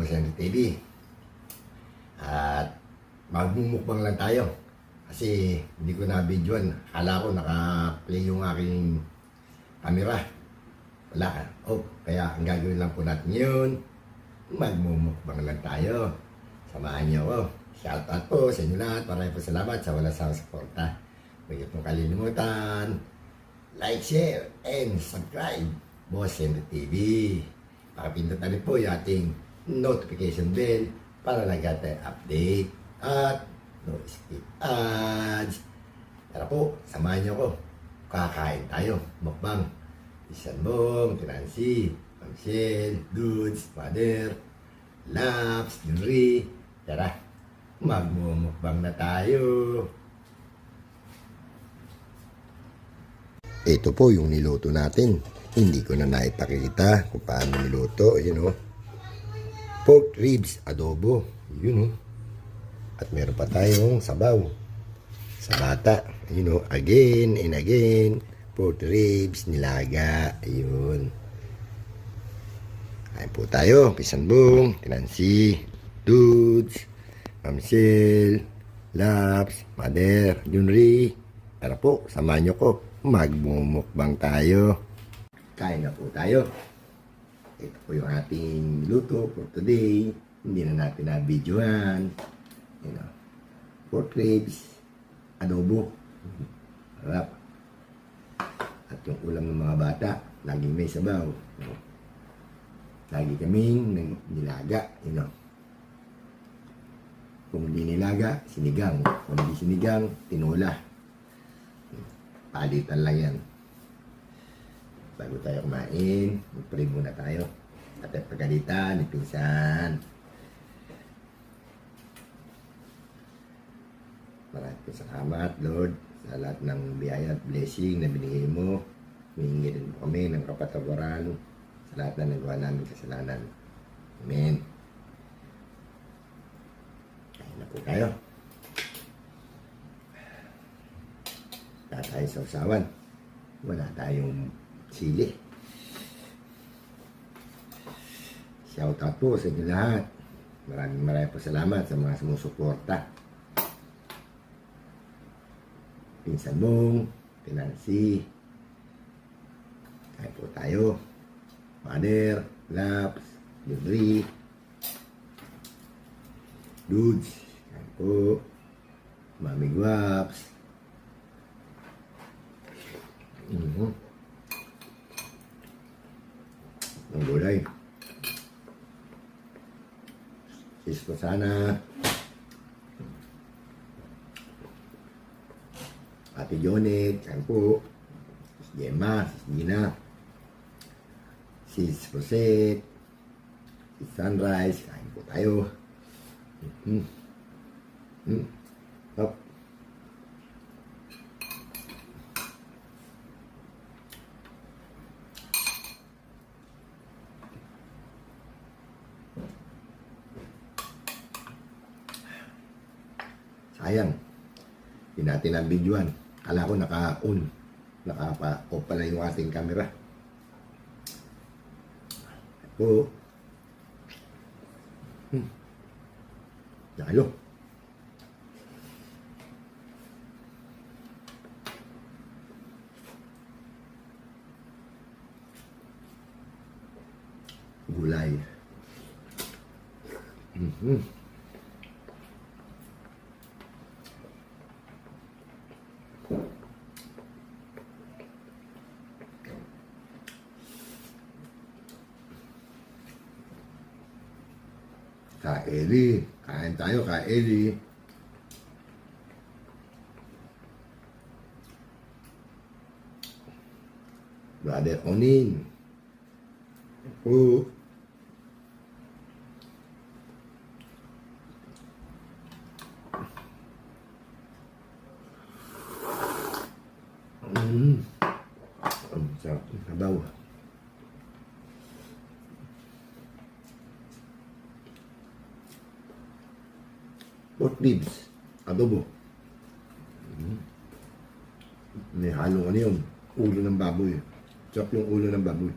Boss Henry TV. At magmumukbang lang tayo. Kasi hindi ko na-videoan. Akala ko naka-play yung aking camera. Wala ka. Kaya ang gagawin lang po natin yun, magmumukbang lang tayo. Samahan niyo ako. Shoutout po sa inyo lahat. Maraming po salamat sa walang sawang suporta. Huwag niyo pong kalilimutan. Like, share, and subscribe. Boss Henry TV. Pakipindutan rin po yung ating notification bell para lagyan tayo update at no skip ads. Tara po, samahan niyo ako. Kakain tayo. Mukbang. Isanbong, Tinansi, Pamsel, Dudes, Mother, Laps, Junri. Tara, magmumukbang na tayo. Ito po yung niluto natin. Hindi ko na naipakita kung paano niluto. Pork ribs adobo. At meron pa tayong sabaw. Sa bata. Again and again. Pork ribs, nilaga. Ayun. Kain po tayo. Pisanbong, Tinansi, Dudes, Mamsel, Laps, Mother, Junri. Tara po, samahan nyo ko. Magmumukbang tayo. Kain na po tayo. Ito po yung ating luto for today. Hindi na natin na-videoan. Pork ribs, adobo. Harap. At yung ulam ng mga bata, laging may sabaw. Lagi kaming nilaga. Kung hindi nilaga, sinigang. Kung hindi sinigang, tinola. Palitan lang yan. Bago tayo kumain, mag-pray muna tayo. At pagkalitan, ipinsan. Maraming salamat, Lord, sa lahat ng biyaya at blessing na binigay mo. Humingi rin po kami ng kapatawaran sa lahat na nagawa namin kasalanan. Amen. Kain na po tayo. Wala tayo sa usawan. Wala tayong sili. Shoutout po sa inyo lahat. Maraming po salamat sa mga sumusuporta. Pinsan Bong, Tinansi. Kain po tayo. Mother, Laps, Junri, Dudes. Kain po. Mami Guaps. Ang gulay. Sis ko sana. Ate Jonet, kain po. Sis Gemma, Sis Gina. Sis Rosette. Sis Sunrise, kain po tayo. Hop. Sayang, hindi natin na-videoan. Kala ko naka-on. Naka-off pala yung ating camera. Ito. Lalo. Gulay. Ka-Eli. Kain tayo, Ka-Eli. Brother Onin. Po. Ang sarap ng sabaw. Pork ribs, adobo. May halong ano yun, ulo ng baboy. Sarap yung ulo ng baboy.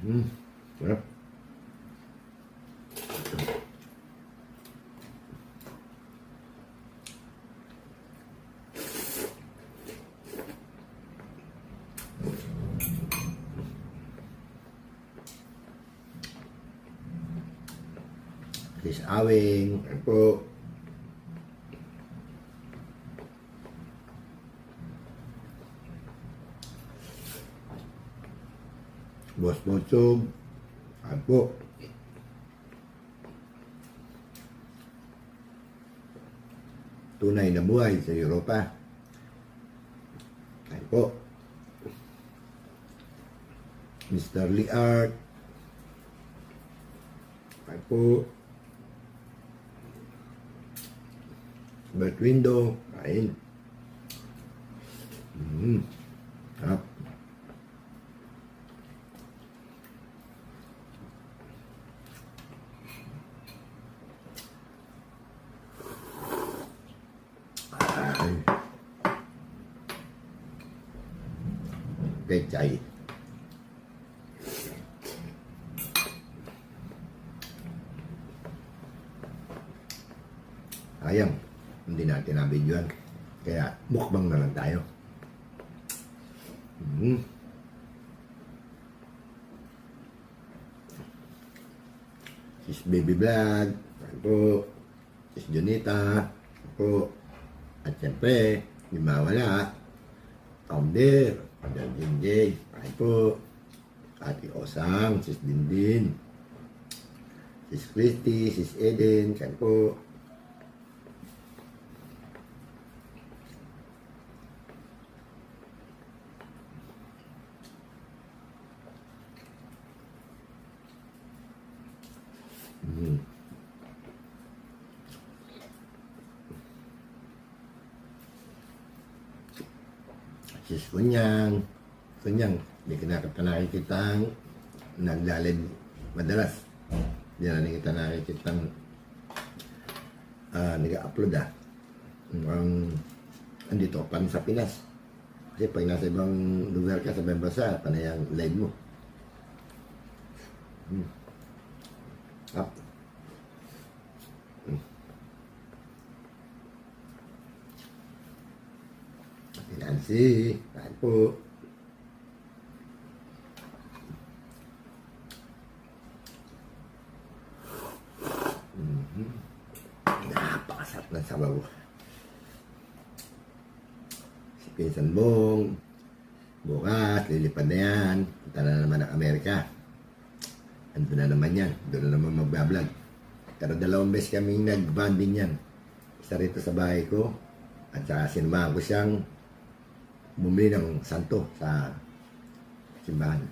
Sarap. Chris Awing, ano po. Boss Botsog, ano po. Tunay na buhay sa Europa. Ano po. Mr. Liart, ano po. Bert Window, kain. Sarap. Ay. Pechay. Sayang. Hindi natin nabidyoan. Kaya mukbang na lang tayo. Sis Baby Vlog, ano po. Sis Junita, ano po. At siyempre, di mawala. Founder, Padal Jinjay, ano po. Ate Osang, Sis Dindin. Sis Christy, Sis Eden, ano po. Sis Kunyang, hindi ka nakikitang naglalid madalas. Hindi na kita nakikitang nag-upload andito pa sa Pinas. Kasi pag nasa ibang lugar ka sa ibang bansa, panay ang live mo. Up. Nancy, tayo po. Napakasarap ng sabaw. Si Pinsan Bong, bukas, lilipad na yan. Punta na naman ng Amerika. Ando na naman yan. Doon na naman magbablog. Pero 2 beses kaming nag-banding yan. Isa rito sa bahay ko. At saka sinamahan ko siyang bumili ng santo sa simbahan.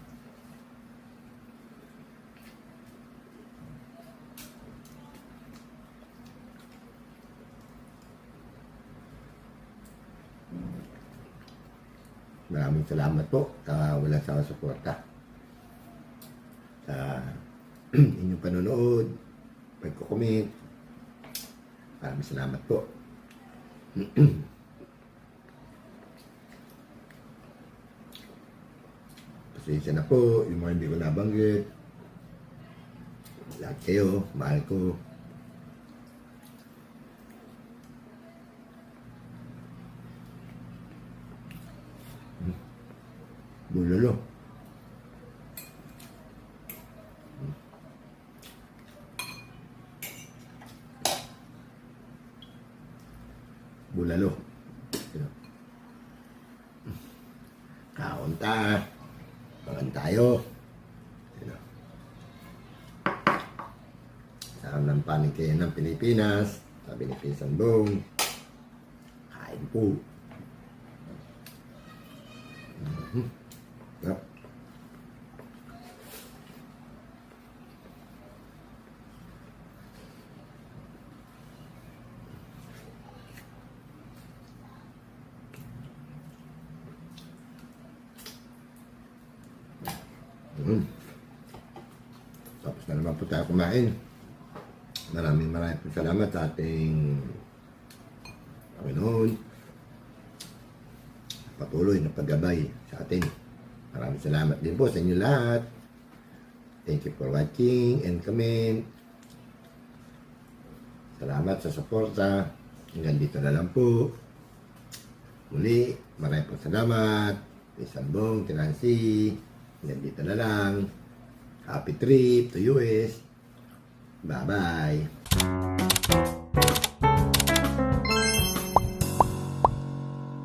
Maraming salamat po sa walang sawa suporta sa inyong panonood, pagko-comment. Maraming salamat po. Pasensya na po yung mga hindi ko nabanggit. Lahat kayo, mahal ko. Bulalo. Bulalo. Kaunta. Pangan tayo. Saan ng panikayan ng Pilipinas. Sabi ni Pinsan Bong. Kain po. Yep. Tapos na naman po tayo kumain. Maraming salamat sa ating Panginoon. Patuloy na paggabay sa atin. Maraming salamat din po sa inyo lahat. Thank you for watching and comment. Salamat sa suporta. Hanggang dito na lang po. Muli, maraming po salamat. Isambong, Tinansi. Hanggang dito na lang. Happy trip to US. Bye-bye.